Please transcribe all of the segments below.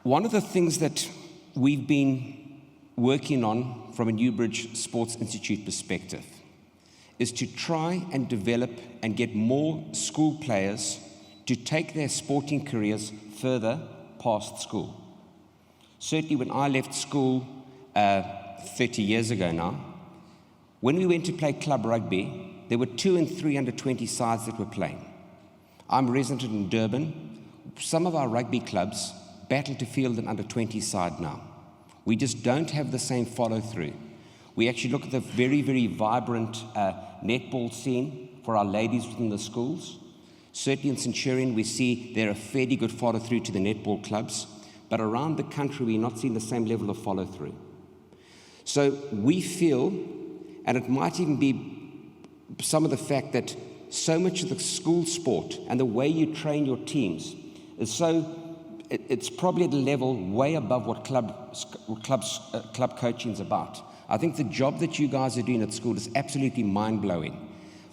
One of the things that we've been working on from a Newbridge Sports Institute perspective is to try and develop and get more school players to take their sporting careers further past school. Certainly when I left school 30 years ago now, when we went to play club rugby, there were 2 and 3 under 20 sides that were playing. I'm resident in Durban. Some of our rugby clubs battle to field an under 20 side now. We just don't have the same follow through. We actually look at the very, very vibrant netball scene for our ladies within the schools. Certainly in Centurion, we see there are fairly good follow through to the netball clubs, but around the country, we're not seeing the same level of follow through. So we feel, and it might even be some of the fact that so much of the school sport and the way you train your teams is it's probably at a level way above what club coaching is about. I think the job that you guys are doing at school is absolutely mind-blowing.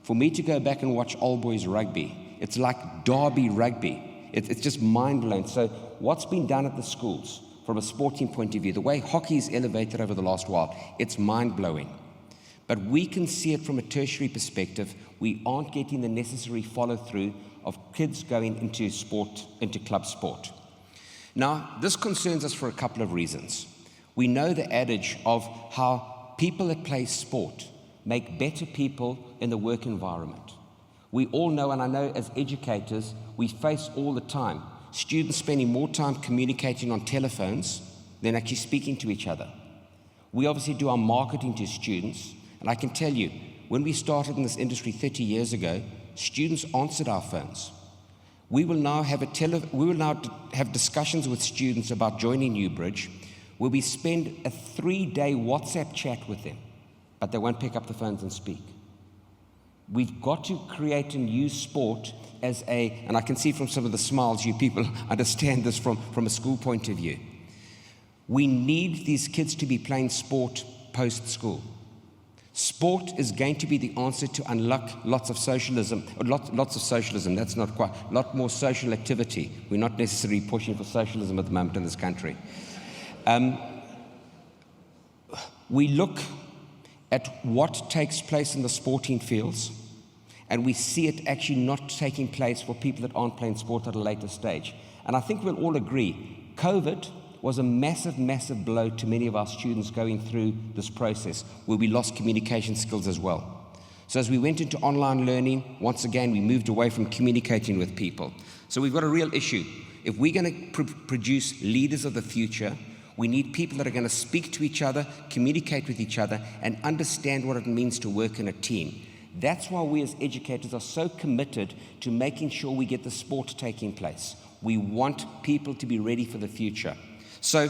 For me to go back and watch old boys rugby, it's like derby rugby. It's just mind-blowing. So what's been done at the schools from a sporting point of view, the way hockey's elevated over the last while, it's mind-blowing. But we can see it from a tertiary perspective. We aren't getting the necessary follow-through of kids going into sport, into club sport. Now, this concerns us for a couple of reasons. We know the adage of how people that play sport make better people in the work environment. We all know, and I know as educators, we face all the time students spending more time communicating on telephones than actually speaking to each other. We obviously do our marketing to students, and I can tell you, when we started in this industry 30 years ago, students answered our phones. We will now have discussions with students about joining Newbridge, where we spend a 3-day WhatsApp chat with them, but they won't pick up the phones and speak. We've got to create and use sport as and I can see from some of the smiles, you people understand this from a school point of view. We need these kids to be playing sport post-school. Sport is going to be the answer to unlock lots of socialism, that's not quite, a lot more social activity. We're not necessarily pushing for socialism at the moment in this country. We look at what takes place in the sporting fields, and we see it actually not taking place for people that aren't playing sport at a later stage. And I think we'll all agree, COVID was a massive, massive blow to many of our students going through this process, where we lost communication skills as well. So as we went into online learning, once again, we moved away from communicating with people. So we've got a real issue. If we're going to produce leaders of the future, we need people that are going to speak to each other, communicate with each other, and understand what it means to work in a team. That's why we as educators are so committed to making sure we get the sport taking place. We want people to be ready for the future. So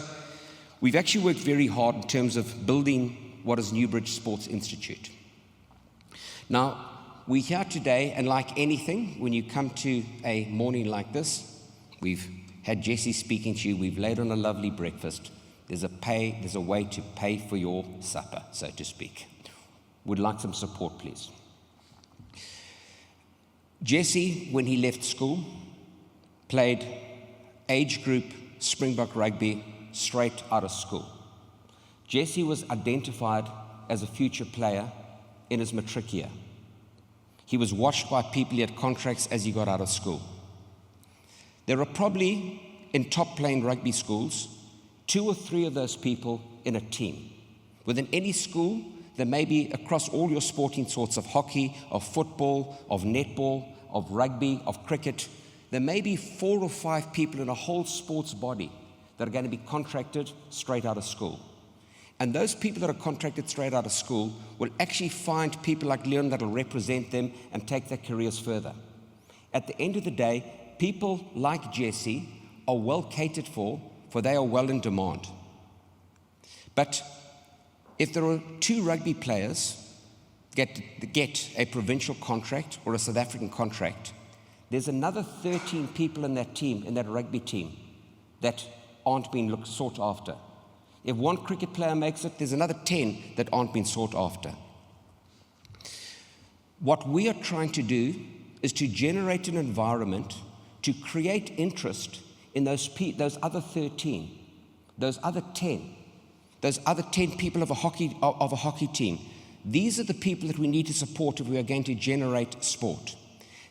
we've actually worked very hard in terms of building what is Newbridge Sports Institute. Now, we're here today, and like anything, when you come to a morning like this, we've had Jesse speaking to you, we've laid on a lovely breakfast. There's a way to pay for your supper, so to speak. Would like some support, please. Jesse, when he left school, played age group Springbok rugby straight out of school. Jesse was identified as a future player in his matric year. He was watched by people, he had contracts as he got out of school. There are probably, in top playing rugby schools, 2 or 3 of those people in a team. Within any school, there may be across all your sporting sorts of hockey, of football, of netball, of rugby, of cricket, there may be 4 or 5 people in a whole sports body that are going to be contracted straight out of school. And those people that are contracted straight out of school will actually find people like Leon that will represent them and take their careers further. At the end of the day, people like Jesse are well catered for they are well in demand. But if there are 2 rugby players get a provincial contract or a South African contract, there's another 13 people in that team, in that rugby team, that aren't being sought after. If 1 cricket player makes it, there's another 10 that aren't being sought after. What we are trying to do is to generate an environment to create interest in those other 13, those other 10, those other 10 people of a hockey team. These are the people that we need to support if we are going to generate sport.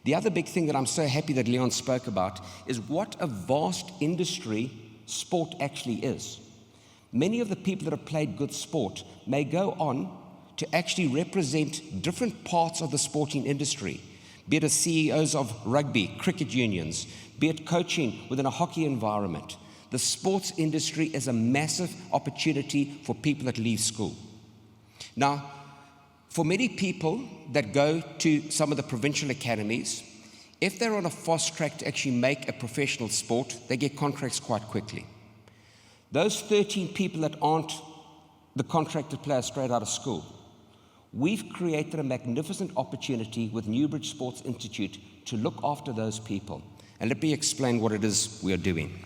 The other big thing that I'm so happy that Leon spoke about is what a vast industry sport actually is. Many of the people that have played good sport may go on to actually represent different parts of the sporting industry, be it as CEOs of rugby, cricket unions, be it coaching within a hockey environment. The sports industry is a massive opportunity for people that leave school. Now, for many people that go to some of the provincial academies, if they're on a fast track to actually make a professional sport, they get contracts quite quickly. Those 13 people that aren't the contracted players straight out of school, we've created a magnificent opportunity with Newbridge Sports Institute to look after those people. And let me explain what it is we are doing.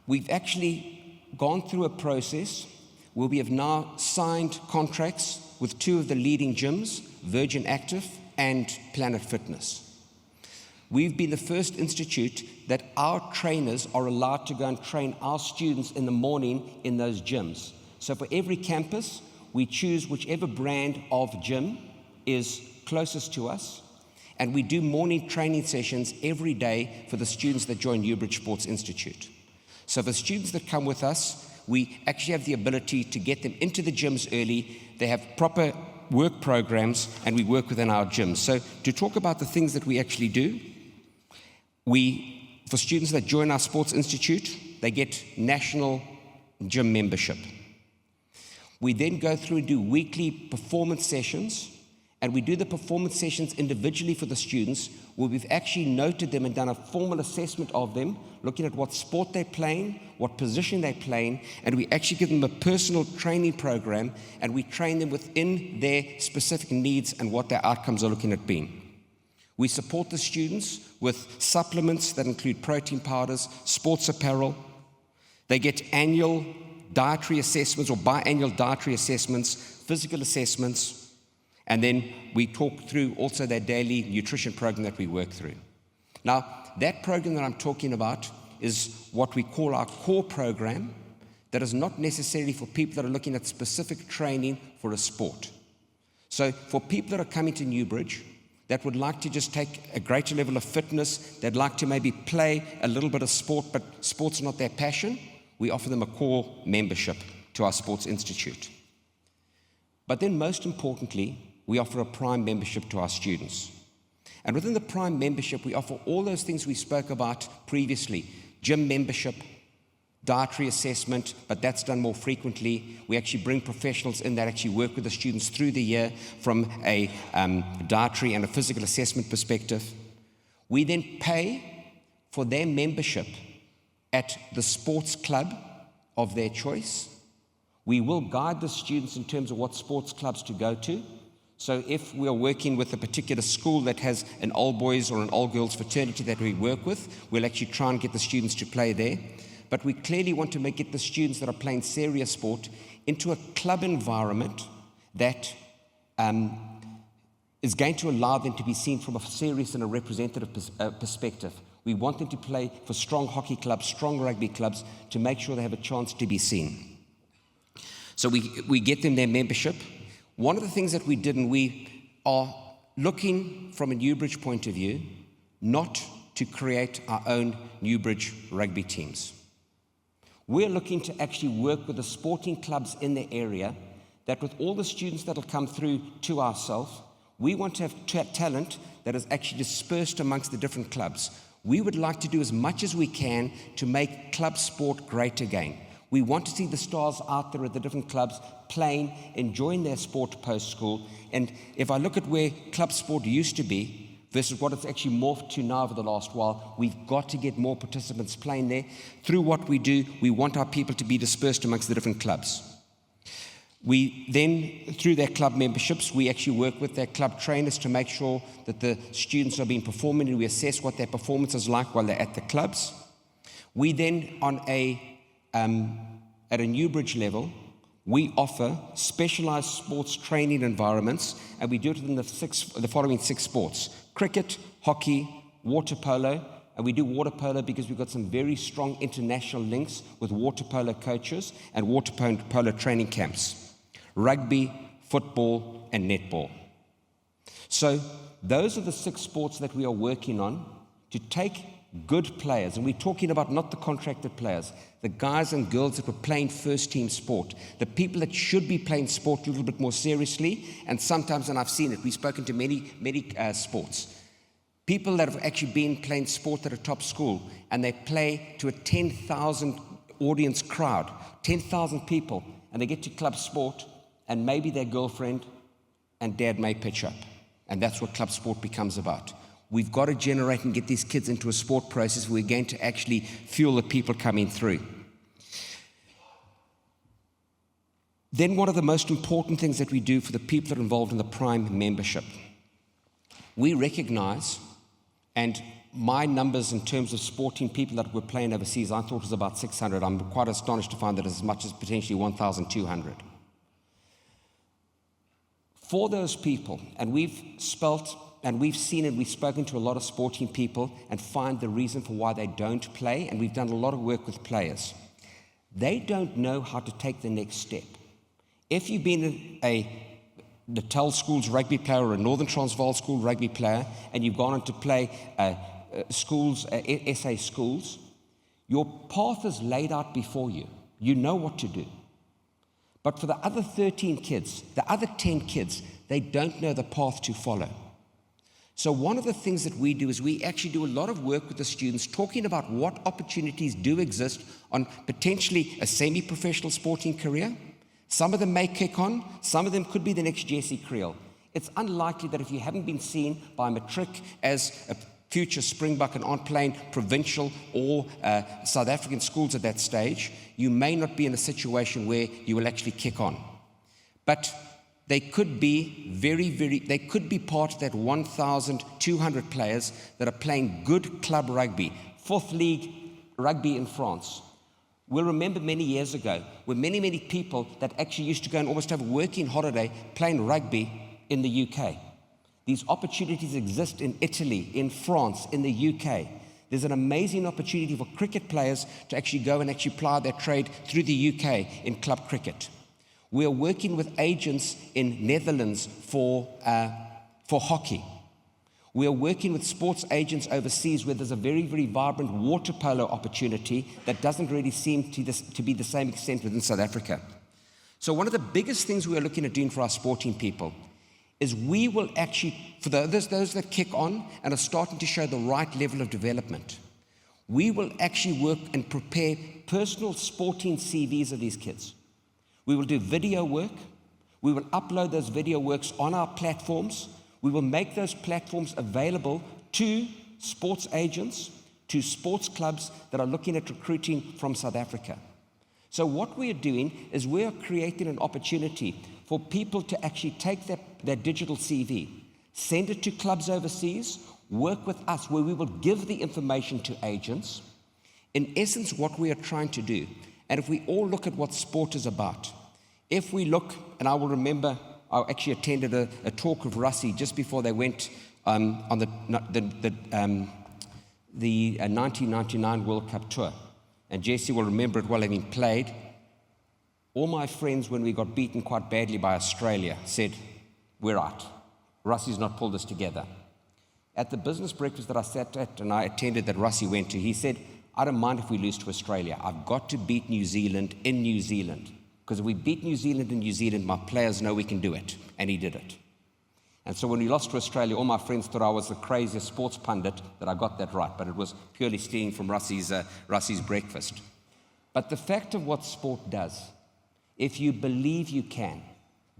We've actually gone through a process where we have now signed contracts with two of the leading gyms, Virgin Active and Planet Fitness. We've been the first institute that our trainers are allowed to go and train our students in the morning in those gyms. So for every campus, we choose whichever brand of gym is closest to us, and we do morning training sessions every day for the students that join Newbridge Sports Institute. So for students that come with us, we actually have the ability to get them into the gyms early. They have proper work programs, and we work within our gyms. So to talk about the things that we actually do, for students that join our Sports Institute, they get national gym membership. We then go through and do weekly performance sessions, and we do the performance sessions individually for the students, where we've actually noted them and done a formal assessment of them, looking at what sport they're playing, what position they're playing, and we actually give them a personal training program, and we train them within their specific needs and what their outcomes are looking at being. We support the students with supplements that include protein powders, sports apparel. They get annual dietary assessments or biannual dietary assessments, physical assessments, and then we talk through also their daily nutrition program that we work through. Now, that program that I'm talking about is what we call our core program, that is not necessarily for people that are looking at specific training for a sport. So for people that are coming to Newbridge, that would like to just take a greater level of fitness, they'd like to maybe play a little bit of sport, but sport's not their passion, we offer them a core membership to our Sports Institute. But then most importantly, we offer a Prime membership to our students. And within the Prime membership, we offer all those things we spoke about previously: gym membership, dietary assessment, but that's done more frequently. We actually bring professionals in that actually work with the students through the year from a dietary and a physical assessment perspective. We then pay for their membership at the sports club of their choice. We will guide the students in terms of what sports clubs to go to. So if we are working with a particular school that has an all boys or an all girls fraternity that we work with, we'll actually try and get the students to play there. But we clearly want to get the students that are playing serious sport into a club environment that is going to allow them to be seen from a serious and a representative perspective. We want them to play for strong hockey clubs, strong rugby clubs, to make sure they have a chance to be seen. So we get them their membership. One of the things that we did, and we are looking from a Newbridge point of view, not to create our own Newbridge rugby teams. We're looking to actually work with the sporting clubs in the area, that with all the students that will come through to ourselves, we want to have talent that is actually dispersed amongst the different clubs. We would like to do as much as we can to make club sport great again. We want to see the stars out there at the different clubs playing, enjoying their sport post-school. And if I look at where club sport used to be versus what it's actually morphed to now over the last while, we've got to get more participants playing there. Through what we do, we want our people to be dispersed amongst the different clubs. We then, through their club memberships, we actually work with their club trainers to make sure that the students are being performing, and we assess what their performance is like while they're at the clubs. We then, at a Newbridge level, we offer specialized sports training environments, and we do it in the following 6 sports: cricket, hockey, water polo, and we do water polo because we've got some very strong international links with water polo coaches and water polo training camps. Rugby, football, and netball. So those are the 6 sports that we are working on to take good players, and we're talking about not the contracted players, the guys and girls that were playing first team sport, the people that should be playing sport a little bit more seriously, and sometimes, and I've seen it, we've spoken to many sports, people that have actually been playing sport at a top school, and they play to a 10,000 audience crowd, 10,000 people, and they get to club sport, and maybe their girlfriend and dad may pitch up, and that's what club sport becomes about. We've got to generate and get these kids into a sport process where we're going to actually fuel the people coming through. Then one of the most important things that we do for the people that are involved in the Prime membership, we recognize, and my numbers in terms of sporting people that were playing overseas, I thought was about 600. I'm quite astonished to find that as much as potentially 1,200. For those people, and we've spelt and we've seen and we've spoken to a lot of sporting people and find the reason for why they don't play, and we've done a lot of work with players. They don't know how to take the next step. If you've been a Natal Schools rugby player or a Northern Transvaal School rugby player, and you've gone on to play SA schools, your path is laid out before you. You know what to do. But for the other 13 kids, the other 10 kids, they don't know the path to follow. So one of the things that we do is we actually do a lot of work with the students talking about what opportunities do exist on potentially a semi-professional sporting career. Some of them may kick on, some of them could be the next Jesse Creel. It's unlikely that if you haven't been seen by Matric as a future Springbok and aren't playing provincial or South African schools at that stage, you may not be in a situation where you will actually kick on. But they could be they could be part of that 1,200 players that are playing good club rugby, 4th League rugby in France. We'll remember many years ago where many people that actually used to go and almost have a working holiday playing rugby in the UK. These opportunities exist in Italy, in France, in the UK. There's an amazing opportunity for cricket players to actually go and actually ply their trade through the UK in club cricket. We are working with agents in Netherlands for hockey. We are working with sports agents overseas where there's a very vibrant water polo opportunity that doesn't really seem to be the same extent within South Africa. So one of the biggest things we are looking at doing for our sporting people is we will actually, for those that kick on and are starting to show the right level of development, we will actually work and prepare personal sporting CVs of these kids. We will do video work. We will upload those video works on our platforms. We will make those platforms available to sports agents, to sports clubs that are looking at recruiting from South Africa. So what we are doing is we are creating an opportunity for people to actually take their digital CV, send it to clubs overseas, work with us where we will give the information to agents. In essence, what we are trying to do, and if we all look at what sport is about, if we look, and I will remember, I actually attended a talk of Russie just before they went on the 1999 World Cup tour. And Jesse will remember it well, having played. All my friends, when we got beaten quite badly by Australia, said, we're out. Russie's not pulled us together. At the business breakfast that I sat at and I attended that Russie went to, he said, I don't mind if we lose to Australia. I've got to beat New Zealand in New Zealand. Because if we beat New Zealand in New Zealand, my players know we can do it. And he did it. And so when we lost to Australia, all my friends thought I was the craziest sports pundit that I got that right. But it was purely stealing from Russie's breakfast. But the fact of what sport does, if you believe you can,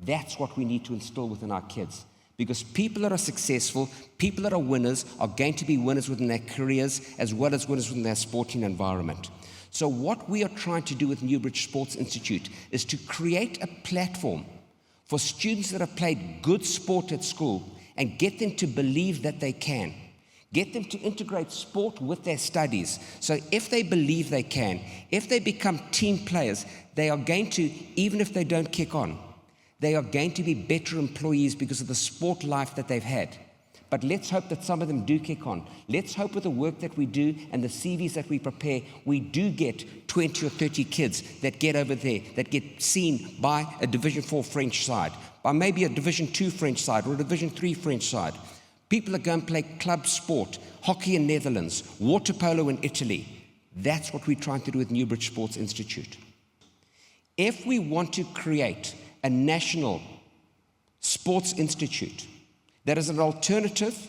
that's what we need to instill within our kids. Because people that are successful, people that are winners, are going to be winners within their careers as well as winners within their sporting environment. So what we are trying to do with Newbridge Sports Institute is to create a platform for students that have played good sport at school and get them to believe that they can. Get them to integrate sport with their studies. So if they believe they can, if they become team players, they are going to, even if they don't kick on, they are going to be better employees because of the sport life that they've had. But let's hope that some of them do kick on. Let's hope with the work that we do and the CVs that we prepare, we do get 20 or 30 kids that get over there, that get seen by a Division 4 French side, by maybe a Division 2 French side or a Division 3 French side. People that go and play club sport, hockey in Netherlands, water polo in Italy. That's what we're trying to do with Newbridge Sports Institute. If we want to create a national sports institute that is an alternative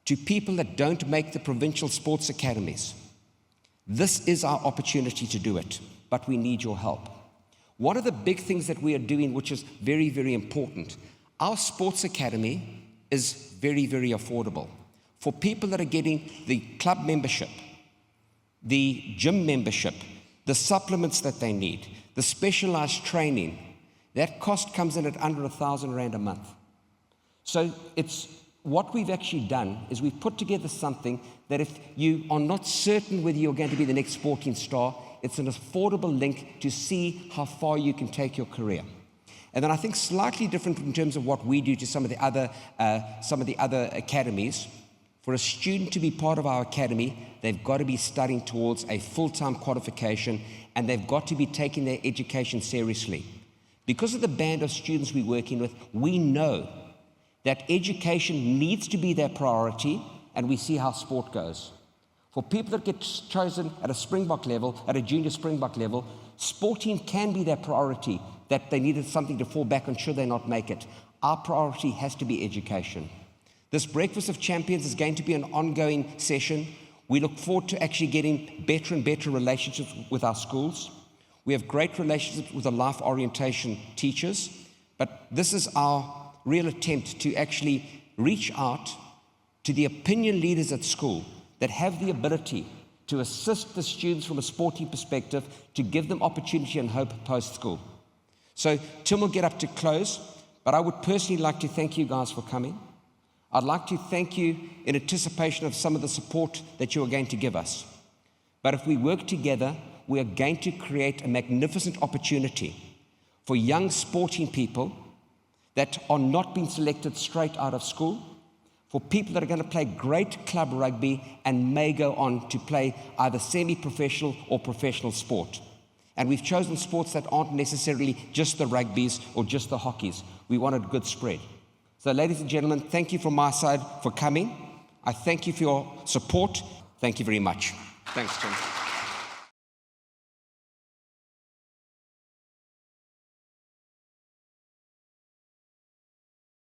to people that don't make the provincial sports academies, this is our opportunity to do it, but we need your help. One of the big things that we are doing, which is very, very important, our sports academy is very, very affordable. For people that are getting the club membership, the gym membership, the supplements that they need, the specialized training, that cost comes in at under 1,000 Rand a month. So it's what we've actually done is we've put together something that if you are not certain whether you're going to be the next sporting star, it's an affordable link to see how far you can take your career. And then I think slightly different in terms of what we do to some of the other academies. For a student to be part of our academy, they've got to be studying towards a full-time qualification, and they've got to be taking their education seriously. Because of the band of students we're working with, we know that education needs to be their priority, and we see how sport goes. For people that get chosen at a Springbok level, at a junior Springbok level, sporting can be their priority, that they needed something to fall back on should they not make it. Our priority has to be education. This Breakfast of Champions is going to be an ongoing session. We look forward to actually getting better and better relationships with our schools. We have great relationships with the life orientation teachers, but this is our real attempt to actually reach out to the opinion leaders at school that have the ability to assist the students from a sporting perspective, to give them opportunity and hope post-school. So Tim will get up to close, but I would personally like to thank you guys for coming. I'd like to thank you in anticipation of some of the support that you are going to give us. But if we work together, we are going to create a magnificent opportunity for young sporting people that are not being selected straight out of school, for people that are going to play great club rugby and may go on to play either semi-professional or professional sport. And we've chosen sports that aren't necessarily just the rugbies or just the hockeys. We want a good spread. So ladies and gentlemen, thank you from my side for coming. I thank you for your support. Thank you very much. Thanks, Tim.